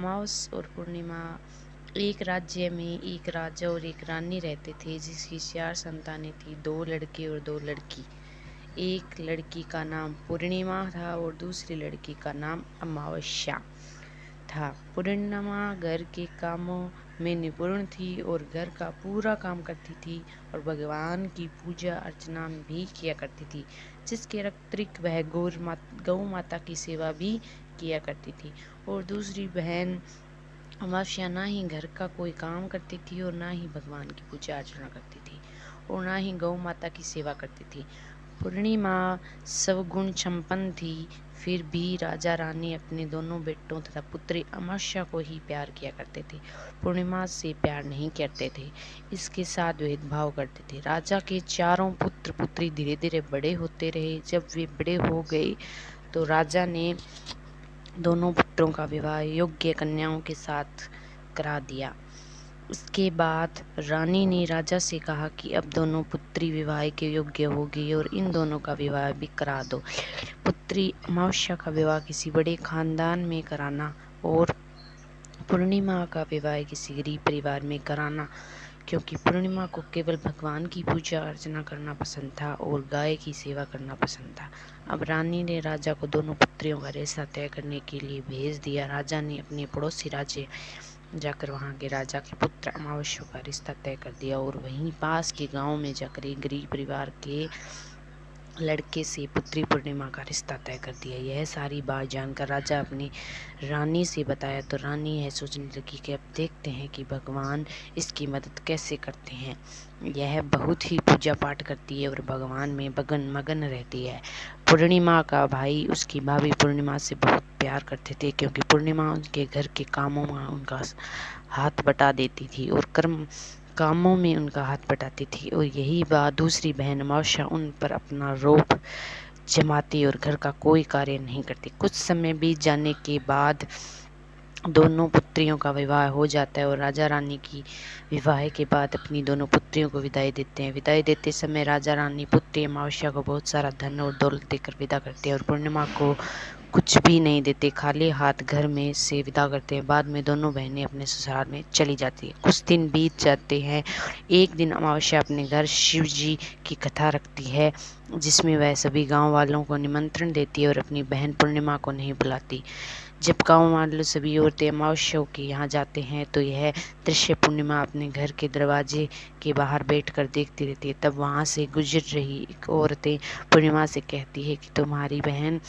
अमावस और पूर्णिमा। एक राज्य में एक राजा और एक रानी रहते थे, जिसकी 4 संतानें थी, 2 लड़के और 2 लड़की। एक लड़की का नाम पूर्णिमा था और दूसरी लड़की का नाम अमावस्या था। पूर्णिमा घर के कामों में निपुण थी और घर का पूरा काम करती थी और भगवान की पूजा अर्चना भी किया करती थी, जिसके अतिरिक्त वह गौ माता की सेवा भी किया करती थी। और दूसरी बहन अमावस्या ना ही घर का कोई काम करती थी और ना ही भगवान की पूजा अर्चना करती थी और ना ही गौ माता की सेवा करती थी। पूर्णिमा सवगुण संपन्न थी, फिर भी राजा रानी अपने दोनों बेटों तथा पुत्री अमावस्या को ही प्यार किया करते थे, पूर्णिमा से प्यार नहीं करते थे। इसके साथ भेदभाव करते थे। राजा के चारों पुत्र पुत्री धीरे धीरे बड़े होते रहे। जब वे बड़े हो गए तो राजा ने दोनों पुत्रों का विवाह योग्य कन्याओं के साथ करा दिया। उसके बाद रानी ने राजा से कहा कि अब दोनों पुत्री विवाह के योग्य होगी और इन दोनों का विवाह भी करा दो। पुत्री अमावस्या का विवाह किसी बड़े खानदान में कराना और पूर्णिमा का विवाह किसी गरीब परिवार में कराना, क्योंकि पूर्णिमा को केवल भगवान की पूजा अर्चना करना पसंद था और गाय की सेवा करना पसंद था। अब रानी ने राजा को दोनों पुत्रियों का रिश्ता तय करने के लिए भेज दिया। राजा ने अपने पड़ोसी राज्य जाकर वहां के राजा के पुत्र अमावस्या का रिश्ता तय कर दिया और वहीं पास के गांव में जाकर एक गरीब परिवार के लड़के से पुत्री पूर्णिमा का रिश्ता तय कर दिया। यह सारी बात जानकर राजा अपनी रानी से बताया तो रानी यह सोचने लगी कि अब देखते हैं कि भगवान इसकी मदद कैसे करते हैं। यह बहुत ही पूजा पाठ करती है और भगवान में मगन रहती है। पूर्णिमा का भाई उसकी भाभी पूर्णिमा से बहुत प्यार करते थे, क्योंकि पूर्णिमा उनके घर के कामों में उनका हाथ बटा देती थी और कामों में उनका हाथ बटाती थी। और यही बात दूसरी बहन अमावस्या उन पर अपना रोब जमाती और घर का कोई कार्य नहीं करती। कुछ समय बीत जाने के बाद दोनों पुत्रियों का विवाह हो जाता है और राजा रानी की विवाह के बाद अपनी दोनों पुत्रियों को विदाई देते हैं। विदाई देते समय राजा रानी पुत्री अमावस्या को बहुत सारा धन और दौलत देकर विदा करते हैं और पूर्णिमा को कुछ भी नहीं देते, खाली हाथ घर में से विदा करते हैं। बाद में दोनों बहनें अपने ससुराल में चली जाती है। कुछ दिन बीत जाते हैं। एक दिन अमावस्या अपने घर शिव जी की कथा रखती है, जिसमें वह सभी गांव वालों को निमंत्रण देती है और अपनी बहन पूर्णिमा को नहीं बुलाती। जब गांव वाले सभी औरतें अमावस्या के यहाँ जाते हैं तो यह दृश्य पूर्णिमा अपने घर के दरवाजे के बाहर बैठकर देखती रहती है। तब वहां से गुजर रही एक औरतें पूर्णिमा से कहती है कि तुम्हारी बहन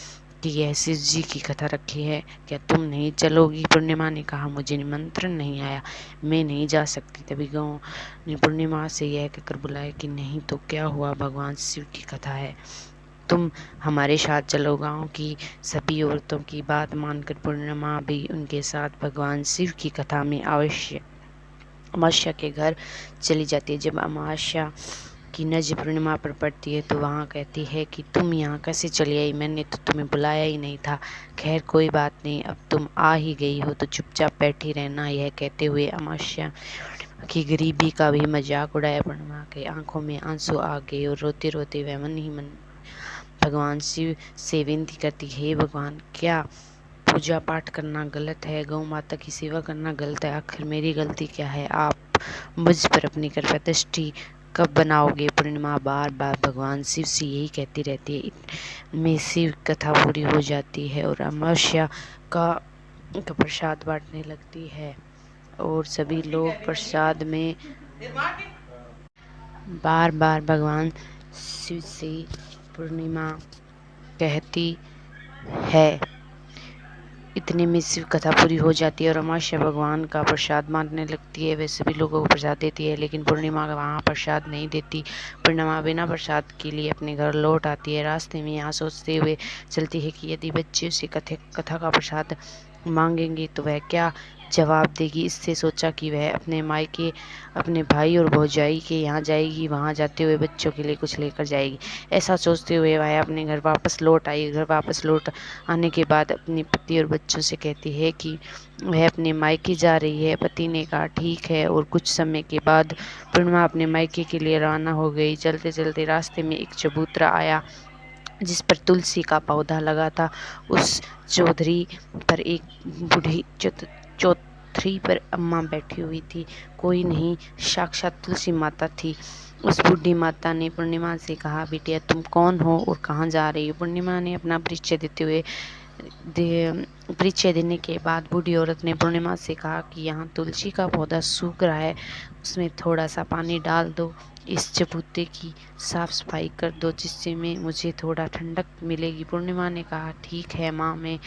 कि यह शिव जी की कथा रखी है, क्या तुम नहीं चलोगी? पूर्णिमा ने कहा, मुझे निमंत्रण नहीं आया, मैं नहीं जा सकती। तभी गाँव ने पूर्णिमा से यह कहकर बुलाया कि नहीं तो क्या हुआ, भगवान शिव की कथा है, तुम हमारे साथ चलो। गांव की सभी औरतों की बात मानकर पूर्णिमा भी उनके साथ भगवान शिव की कथा में अमावस्या के घर चली जाती है। जब अमावस्या की नज़र पूर्णिमा पर पड़ती है तो वहाँ कहती है कि तुम यहाँ कैसे चली आई, मैंने तो तुम्हें बुलाया ही नहीं था। खैर कोई बात नहीं, अब तुम आ ही गई हो तो चुपचाप बैठी रहना। यह कहते हुए अमावस्या की गरीबी का भी मजाक उड़ाया। पूर्णिमा के आंखों में आंसू आ गए और रोते रोते वह मन ही मन भगवान शिव से विनती करती है, हे भगवान, क्या पूजा पाठ करना गलत है, गौ माता की सेवा करना गलत है? आखिर मेरी गलती क्या है? आप मुझ पर अपनी कृपा दृष्टि कब बनाओगे? पूर्णिमा बार बार भगवान शिव से यही कहती रहती है। में शिव कथा पूरी हो जाती है और अमावस्या का प्रसाद बांटने लगती है और सभी लोग प्रसाद में बार बार भगवान शिव से पूर्णिमा कहती है। इतने में शिव कथा पूरी हो जाती है और अमावस्या भगवान का प्रसाद बांटने लगती है। वे सभी लोगों को प्रसाद देती है, लेकिन पूर्णिमा वहाँ प्रसाद नहीं देती। पूर्णिमा बिना प्रसाद के लिए अपने घर लौट आती है। रास्ते में यहाँ सोचते हुए चलती है कि यदि बच्चे उसे कथा का प्रसाद मांगेंगे तो वह क्या जवाब देगी। इससे सोचा कि वह अपने मायके अपने भाई और भौजाई के यहाँ जाएगी, वहाँ जाते हुए बच्चों के लिए कुछ लेकर जाएगी। ऐसा सोचते हुए वह अपने घर वापस लौट आई। घर वापस लौट आने के बाद अपने पति और बच्चों से कहती है कि वह अपने मायके जा रही है। पति ने कहा ठीक है और कुछ समय के बाद पूर्णिमा अपने मायके के लिए रवाना हो गई। चलते चलते रास्ते में एक चबूतरा आया जिस पर तुलसी का पौधा लगा था। उस चौधरी पर एक बूढ़ी चौथरी पर अम्मा बैठी हुई थी, कोई नहीं, साक्षात तुलसी माता थी। उस बूढ़ी माता ने पूर्णिमा से कहा, बिटिया तुम कौन हो और कहाँ जा रही हो? पूर्णिमा ने अपना परिचय देने के बाद बूढ़ी औरत ने पूर्णिमा से कहा कि यहाँ तुलसी का पौधा सूख रहा है, उसमें थोड़ा सा पानी डाल दो, इस चबूतरे की साफ सफाई कर दो, जिससे में मुझे थोड़ा ठंडक मिलेगी। पूर्णिमा ने कहा, ठीक है माँ, मैं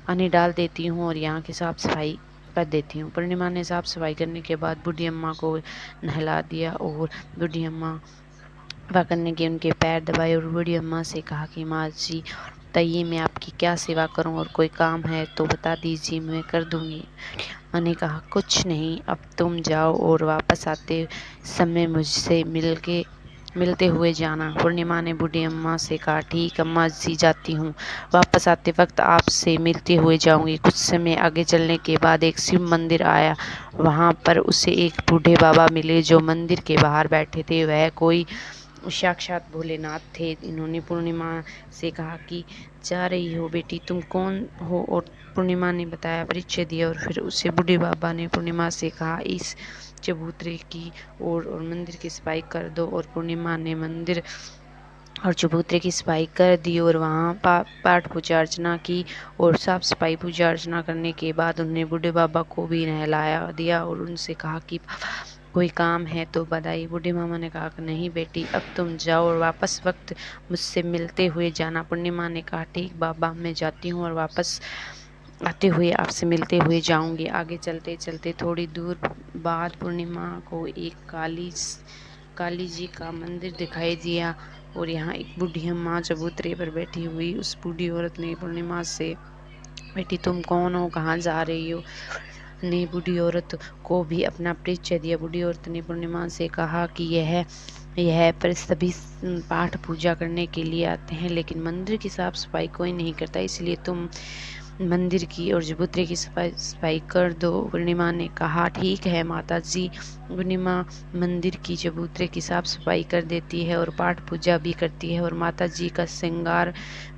पानी डाल देती हूँ और यहाँ की साफ सफाई कर देती हूँ। पूर्णिमा ने साफ सफाई करने के बाद बूढ़ी अम्मा को नहला दिया और बूढ़ी अम्मा वह करने के उनके पैर दबाए और बूढ़ी अम्मा से कहा कि माँ जी बताइए मैं आपकी क्या सेवा करूं और कोई काम है तो बता दीजिए, मैं कर दूंगी। माँ ने कहा, कुछ नहीं, अब तुम जाओ और वापस आते समय मुझसे मिलते हुए जाना। पूर्णिमा ने बूढ़ी अम्मा से कहा, ठीक अम्मा जी, जाती हूँ, वापस आते वक्त आपसे मिलते हुए जाऊंगी। कुछ समय आगे चलने के बाद एक शिव मंदिर आया। वहाँ पर उसे एक बूढ़े बाबा मिले जो मंदिर के बाहर बैठे थे। वह कोई साक्षात भोलेनाथ थे। इन्होंने पूर्णिमा से कहा कि जा रही हो बेटी, तुम कौन हो? और पूर्णिमा ने बताया, परिचय दिया और फिर उसे बूढ़े बाबा ने पूर्णिमा से कहा, इस चबूतरे की और मंदिर की सफाई कर दो। और पूर्णिमा ने मंदिर और चबूतरे की सफाई कर दी और वहाँ पाठ पूजा अर्चना की और साफ सफाई पूजा अर्चना करने के बाद उन्होंने बूढ़े बाबा को भी नहलाया दिया और उनसे कहा कि कोई काम है तो बताइए। बूढ़ी मामा ने कहा कि नहीं बेटी, अब तुम जाओ और वापस वक्त मुझसे मिलते हुए जाना। पूर्णिमा ने कहा, ठीक बाबा, मैं जाती हूँ और वापस आते हुए आपसे मिलते हुए जाऊंगी। आगे चलते चलते थोड़ी दूर बाद पूर्णिमा को एक काली जी का मंदिर दिखाई दिया और यहाँ एक बूढ़ी अम्मा चबूतरे पर बैठी हुई। उस बूढ़ी औरत ने पूर्णिमा से, बेटी तुम कौन हो, कहाँ जा रही हो? ने बूढ़ी औरत को भी अपना परिचय दिया। बूढ़ी औरत ने पूर्णिमा से कहा कि यह पर सभी पाठ पूजा करने के लिए आते हैं, लेकिन मंदिर की साफ सफाई कोई नहीं करता, इसलिए तुम मंदिर की और चबूतरे की सफाई कर दो। पूर्णिमा ने कहा, ठीक है माता जी। पूर्णिमा मंदिर की चबूतरे की साफ सफाई कर देती है और पाठ पूजा भी करती है और माता जी का श्रृंगार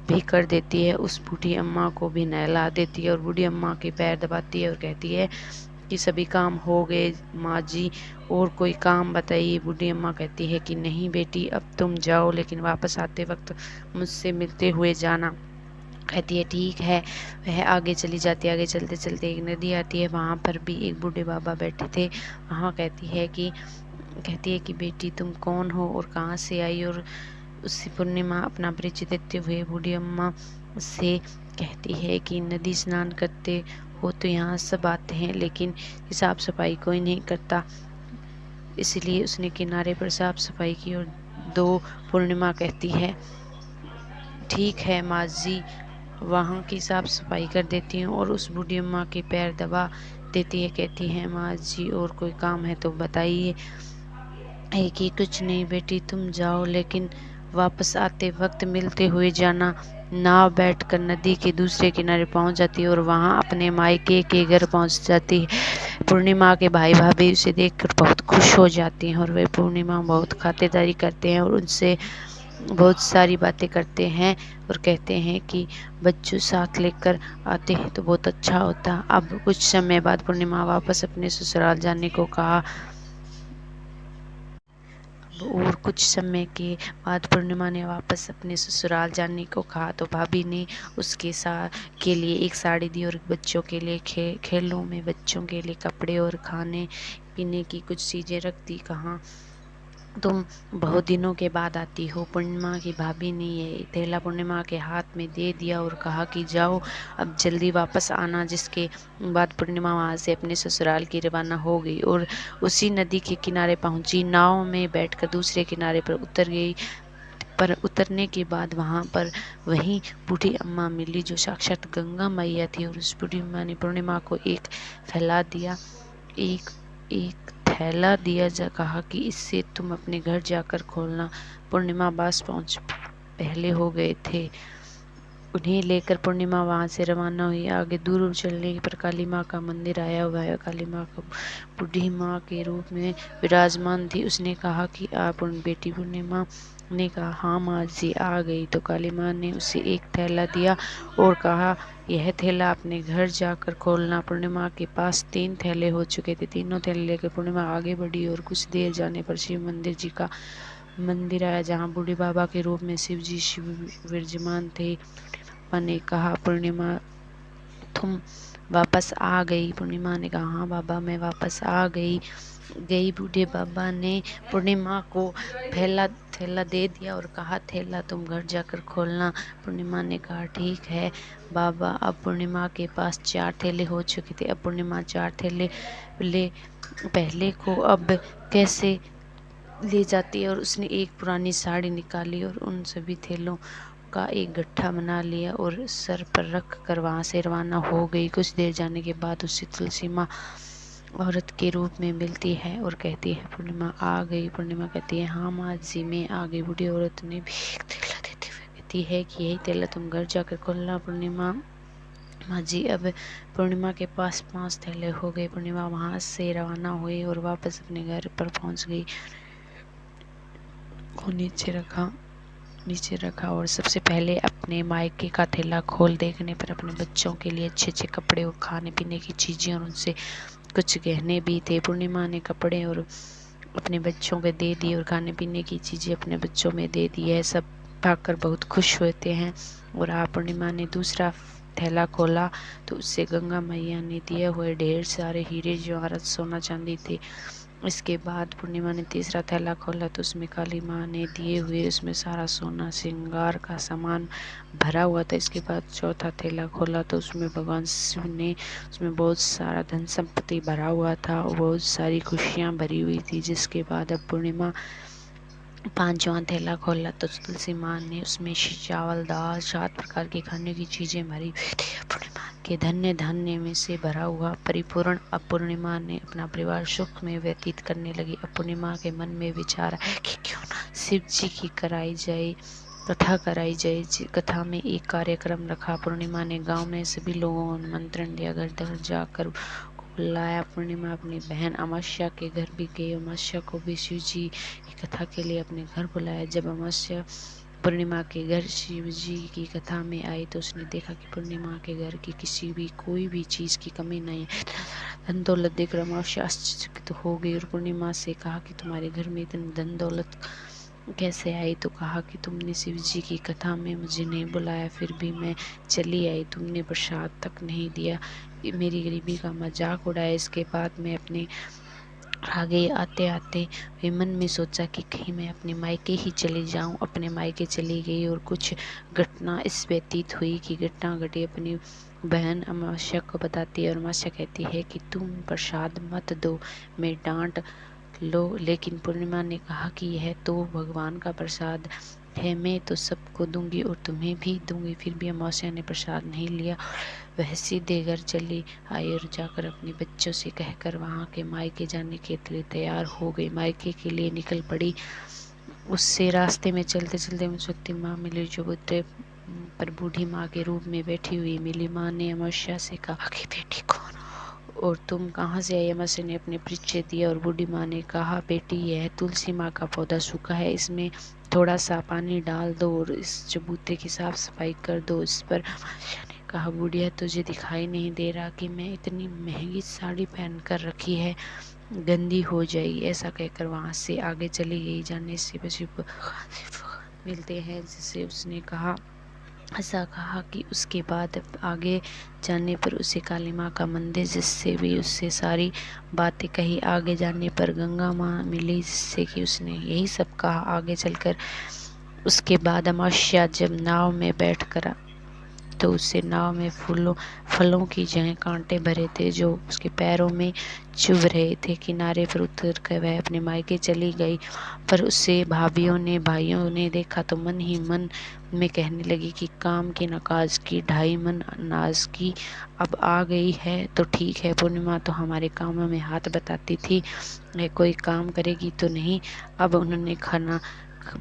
भी कर देती है। उस बूढ़ी अम्मा को भी नहला देती है और बूढ़ी अम्मा के पैर दबाती है और कहती है कि सभी काम हो गए माँ जी, और कोई काम बताइए। बूढ़ी अम्मा कहती है कि नहीं बेटी, अब तुम जाओ, लेकिन वापस आते वक्त मुझसे मिलते हुए जाना। कहती है ठीक है। वह आगे चली जाती है। आगे चलते चलते एक नदी आती है, वहाँ पर भी एक बूढ़े बाबा बैठे थे। वहाँ कहती है कि बेटी तुम कौन हो और कहाँ से आई? और उससे पूर्णिमा अपना परिचय देते हुए बूढ़ी अम्मा से कहती है कि नदी स्नान करते हो तो यहाँ सब आते हैं, लेकिन साफ सफाई कोई नहीं करता, इसलिए उसने किनारे पर साफ सफाई की। और पूर्णिमा कहती है, ठीक है माँ जी, वहाँ की साफ सफाई कर देती हूँ और उस बूढ़ी अम्मा के पैर दबा देती है। कहती है, माँ जी और कोई काम है तो बताइए। कि कुछ नहीं बेटी, तुम जाओ, लेकिन वापस आते वक्त मिलते हुए जाना। नाव बैठकर नदी के दूसरे किनारे पहुंच जाती है और वहां अपने मायके के घर पहुंच जाती है। पूर्णिमा के भाई भाभी उसे देखकर बहुत खुश हो जाती हैं और वे पूर्णिमा बहुत खातिरदारी करते हैं और उनसे बहुत सारी बातें करते हैं और कहते हैं कि बच्चों साथ लेकर आते हैं तो बहुत अच्छा होता। अब कुछ समय बाद पूर्णिमा वापस अपने ससुराल जाने को कहा और कुछ समय के बाद पूर्णिमा ने वापस अपने ससुराल जाने को कहा तो भाभी ने उसके के लिए एक साड़ी दी और बच्चों के लिए खेलों में बच्चों के लिए कपड़े और खाने पीने की कुछ चीज़ें रख दी। कहाँ तुम बहुत दिनों के बाद आती हो? पूर्णिमा की भाभी ने ये थैला पूर्णिमा के हाथ में दे दिया और कहा कि जाओ अब जल्दी वापस आना। जिसके बाद पूर्णिमा वहाँ से अपने ससुराल की रवाना हो गई और उसी नदी के किनारे पहुंची। नाव में बैठकर दूसरे किनारे पर उतर गई, पर उतरने के बाद वहाँ पर वही बूढ़ी अम्मा मिली जो साक्षात गंगा मैया थी। और उस बूढ़ी अम्मा ने पूर्णिमा को एक थैला दिया जा कहा कि इससे तुम अपने घर जाकर खोलना। पूर्णिमा पास पहले हो गए थे। उन्हें लेकर पूर्णिमा वहाँ से रवाना हुई। आगे दूर चलने पर काली माँ का मंदिर आया हुआ है। काली माँ का बूढ़ी माँ के रूप में विराजमान थी। उसने कहा कि आप बेटी पूर्णिमा ने कहा हाँ माँ जी आ गई। तो काली माँ ने उसे एक थैला दिया और कहा यह थैला अपने घर जाकर खोलना। पूर्णिमा के पास 3 थैले हो चुके थे। तीनों थैले लेकर पूर्णिमा आगे बढ़ी और कुछ देर जाने पर शिव मंदिर जी का मंदिर आया, जहाँ बूढ़े बाबा के रूप में शिव जी विराजमान थे। पापा ने कहा पूर्णिमा तुम वापस आ गई। पूर्णिमा ने कहा हाँ बाबा मैं वापस आ गई। बूढ़े बाबा ने पूर्णिमा को थैला दे दिया और कहा थैला तुम घर जाकर खोलना। पूर्णिमा ने कहा ठीक है बाबा। अब पूर्णिमा के पास 4 थैले हो चुके थे। अब पूर्णिमा 4 थैले ले पहले को अब कैसे ले जाती है, और उसने एक पुरानी साड़ी निकाली और उन सभी थैलों का एक गट्ठा बना लिया और सर पर रख कर वहाँ से रवाना हो गई। कुछ देर जाने के बाद उससे तुलसी माँ औरत के रूप में मिलती है और कहती है पूर्णिमा आ गई। पूर्णिमा कहती है हाँ माँ जी मैं आ गई। बूढ़ी औरत ने भी एक थैला देते हुए कहती है कि यही थैला तुम घर जाकर खोलना। पूर्णिमा माँ जी अब पूर्णिमा के पास 5 थैले हो गए। पूर्णिमा वहाँ से रवाना हुई और वापस अपने घर पर पहुँच गई। को नीचे रखा और सबसे पहले अपने मायके का थैला खोल देखने पर अपने बच्चों के लिए अच्छे अच्छे कपड़े और खाने पीने की चीज़ें और उनसे कुछ गहने भी थे। पूर्णिमा ने कपड़े और अपने बच्चों को दे दी और खाने पीने की चीज़ें अपने बच्चों में दे दी है। सब पाकर बहुत खुश होते हैं। और पूर्णिमा ने दूसरा थैला खोला तो उससे गंगा मैया ने दिए हुए ढेर सारे हीरे जवाहरात सोना चांदी थे। इसके बाद पूर्णिमा ने तीसरा थैला खोला तो उसमें काली माँ ने दिए हुए उसमें सारा सोना श्रृंगार का सामान भरा हुआ था। इसके बाद चौथा थैला खोला तो उसमें भगवान शिव ने उसमें बहुत सारा धन संपत्ति भरा हुआ था और बहुत सारी खुशियाँ भरी हुई थी। जिसके बाद अब पूर्णिमा 5वां थैला खोला तो तुलसी माँ ने उसमें चावल दाल 7 प्रकार की खाने की चीज़ें भरी हुई थी। पूर्णिमा के धन्य धान्य में से भरा हुआ परिपूर्ण। अब पूर्णिमा ने अपना परिवार सुख में व्यतीत करने लगी। अब पूर्णिमा के मन में विचार है कि क्यों ना शिव जी की कथा कराई जाए। कथा में एक कार्यक्रम रखा। पूर्णिमा ने गांव में सभी लोगों को निमंत्रण दिया, घर घर जाकर बुलाया। पूर्णिमा अपनी बहन अमावस्या के घर भी गई। अमावस्या को भी शिव जी की कथा के लिए अपने घर बुलाया। जब अमावस्या पूर्णिमा के घर शिव जी की कथा में आई तो उसने देखा कि पूर्णिमा के घर की कोई भी चीज़ की कमी नहीं है। धन दौलत देखकर अमावस्या आश्चर्यचकित हो गई और पूर्णिमा से कहा कि तुम्हारे घर में इतनी धन दौलत कैसे आई। तो कहा कि तुमने शिव जी की कथा में मुझे नहीं बुलाया, फिर भी मैं चली आई। तुमने प्रसाद तक नहीं दिया, मेरी गरीबी का मजाक उड़ाया। इसके बाद मैं अपने आगे आते आते मन में सोचा कि कहीं मैं अपने मायके ही चली जाऊं। अपने मायके चली गई और कुछ घटना इस व्यतीत हुई कि घटना घटी। अपनी बहन अमावस्या को बताती है और अमावस्या कहती है कि तुम प्रसाद मत दो, मैं डांट लो। लेकिन पूर्णिमा ने कहा कि यह तो भगवान का प्रसाद है, मैं तो सबको दूंगी और तुम्हें भी दूंगी। फिर भी अमावस्या ने प्रसाद नहीं लिया। वह सीधे घर चली आई और जाकर अपने बच्चों से कहकर वहाँ के मायके जाने के लिए तैयार हो गई। मायके के लिए निकल पड़ी। उससे रास्ते में चलते चलते मुझे माँ मिली जो बुद्धे पर बूढ़ी माँ के रूप में बैठी हुई मिली। माँ ने अमावस्या से कहा कि बेटी कौन और तुम कहाँ से आई। अमावस्या ने अपने परिचय दिया और बूढ़ी माँ ने कहा बेटी यह तुलसी माँ का पौधा सूखा है, इसमें थोड़ा सा पानी डाल दो और इस चबूते की साफ सफाई कर दो। इस पर अमावस्या ने कहा बुढ़िया तुझे दिखाई नहीं दे रहा कि मैं इतनी महंगी साड़ी पहन कर रखी है, गंदी हो जाएगी। ऐसा कहकर वहाँ से आगे चली गई। जाने से बच्चे मिलते हैं जिसे उसने कहा ऐसा कहा कि उसके बाद आगे जाने पर उसे काली माँ का मंदिर जिससे भी उससे सारी बातें कही। आगे जाने पर गंगा माँ मिली जिससे कि उसने यही सब कहा। आगे चलकर उसके बाद अमावस्या जब नाव में बैठ कर तो उससे नाव में फलों की जगह कांटे भरे थे जो उसके पैरों में चुभ रहे थे। किनारे पर उतर कर वह अपने मायके चली गई। पर उससे भाइयों ने देखा तो मन ही मन में कहने लगी कि काम की न काज की, 2.5 मन अनाज की अब आ गई है तो ठीक है। पूर्णिमा तो हमारे कामों में हाथ बताती थी, कोई काम करेगी तो नहीं। अब उन्होंने खाना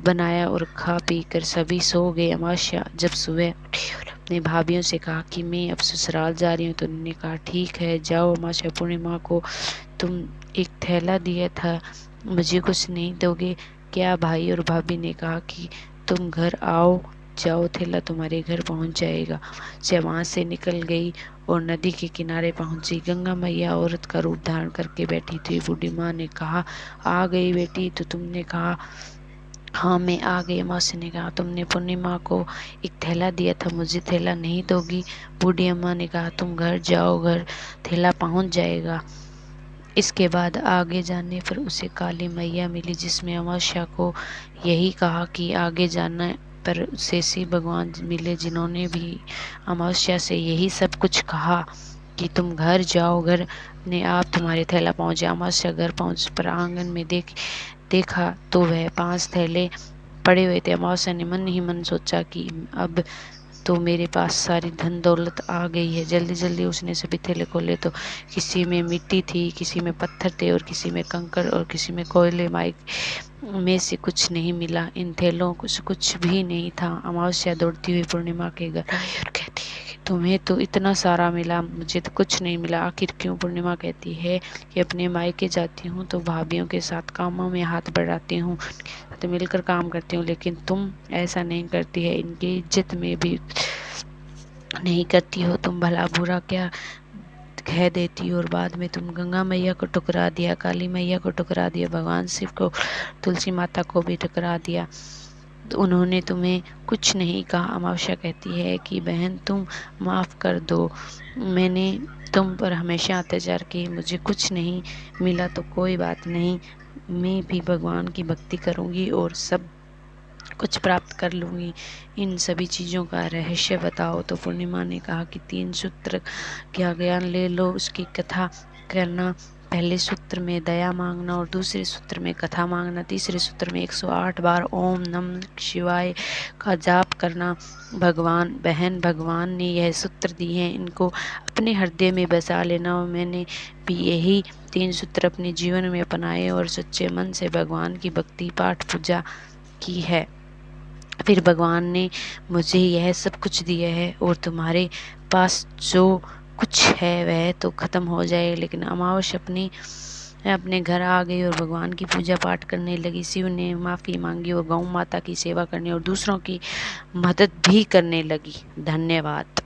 बनाया और खा पी कर सभी सो गए। अमावस्या जब सुबह उठी और अपने भाभीियों से कहा कि मैं अब ससुराल जा रही हूँ तो उन्होंने कहा ठीक है जाओ। अमावस्या पूर्णिमा को तुम एक थैला दिया था, मुझे कुछ नहीं दोगे क्या? भाई और भाभी ने कहा कि तुम घर आओ, जाओ, थैला तुम्हारे घर पहुंच जाएगा। से वहाँ से निकल गई और नदी के किनारे पहुंची। गंगा मैया औरत का रूप धारण करके बैठी थी। बूढ़ी माँ ने कहा, आ गई बेटी, तो तुमने कहा हाँ मैं आ गई। मौसी ने कहा, तुमने पूर्णिमा को एक थैला दिया था, मुझे थैला नहीं दोगी? बूढ़ी अम्मा ने कहा, तुम घर जाओ, घर थैला पहुंच जाएगा। इसके बाद आगे जाने पर उसे काली मैया मिली, जिसमें अमावस्या को यही कहा कि आगे जाना पर उसे शिव भगवान मिले, जिन्होंने भी अमावस्या से यही सब कुछ कहा कि तुम घर जाओ, घर ने आप तुम्हारे थैला पहुंच जाए। अमावस्या घर पहुंच पर आंगन में देखा तो वह 5 थैले पड़े हुए थे। अमावस्या ने मन ही मन सोचा कि अब तो मेरे पास सारी धन दौलत आ गई है। जल्दी जल्दी उसने सभी थैले खोले तो किसी में मिट्टी थी, किसी में पत्थर थे और किसी में कंकड़ और किसी में कोयले। माइक में से कुछ नहीं मिला, इन थैलों कुछ भी नहीं था। अमावस्या दौड़ती हुई पूर्णिमा के घर आई और कहती है कि तुम्हें तो इतना सारा मिला, मुझे तो कुछ नहीं मिला, आखिर क्यों? पूर्णिमा कहती है कि अपने मायके जाती हूँ तो भाभीियों के साथ कामों में हाथ बढ़ाती हूँ, तो मिलकर काम करती हूँ, लेकिन तुम ऐसा नहीं करती है, इनकी इज्जत में भी नहीं करती हो, तुम भला बुरा क्या कह देती हो और बाद में तुम गंगा मैया को ठुकरा दिया, काली मैया को ठुकरा दिया, भगवान शिव को, तुलसी माता को भी ठुकरा दिया, तो उन्होंने तुम्हें कुछ नहीं कहा। अमावस्या कहती है कि बहन तुम माफ़ कर दो, मैंने तुम पर हमेशा अत्याचार किए, मुझे कुछ नहीं मिला तो कोई बात नहीं, मैं भी भगवान की भक्ति करूँगी और सब कुछ प्राप्त कर लूँगी। इन सभी चीज़ों का रहस्य बताओ। तो पूर्णिमा ने कहा कि 3 सूत्र क्या ज्ञान ले लो, उसकी कथा करना। पहले सूत्र में दया मांगना और दूसरे सूत्र में कथा मांगना, तीसरे सूत्र में 108 बार ओम नमः शिवाय का जाप करना। बहन भगवान ने यह सूत्र दिए हैं, इनको अपने हृदय में बसा लेना। और मैंने भी यही 3 सूत्र अपने जीवन में अपनाए और सच्चे मन से भगवान की भक्ति पाठ पूजा की है। फिर भगवान ने मुझे यह सब कुछ दिया है और तुम्हारे पास जो कुछ है वह तो ख़त्म हो जाए। लेकिन अमावस्या अपने घर आ गई और भगवान की पूजा पाठ करने लगी। शिव ने माफ़ी मांगी और गौ माता की सेवा करने और दूसरों की मदद भी करने लगी। धन्यवाद।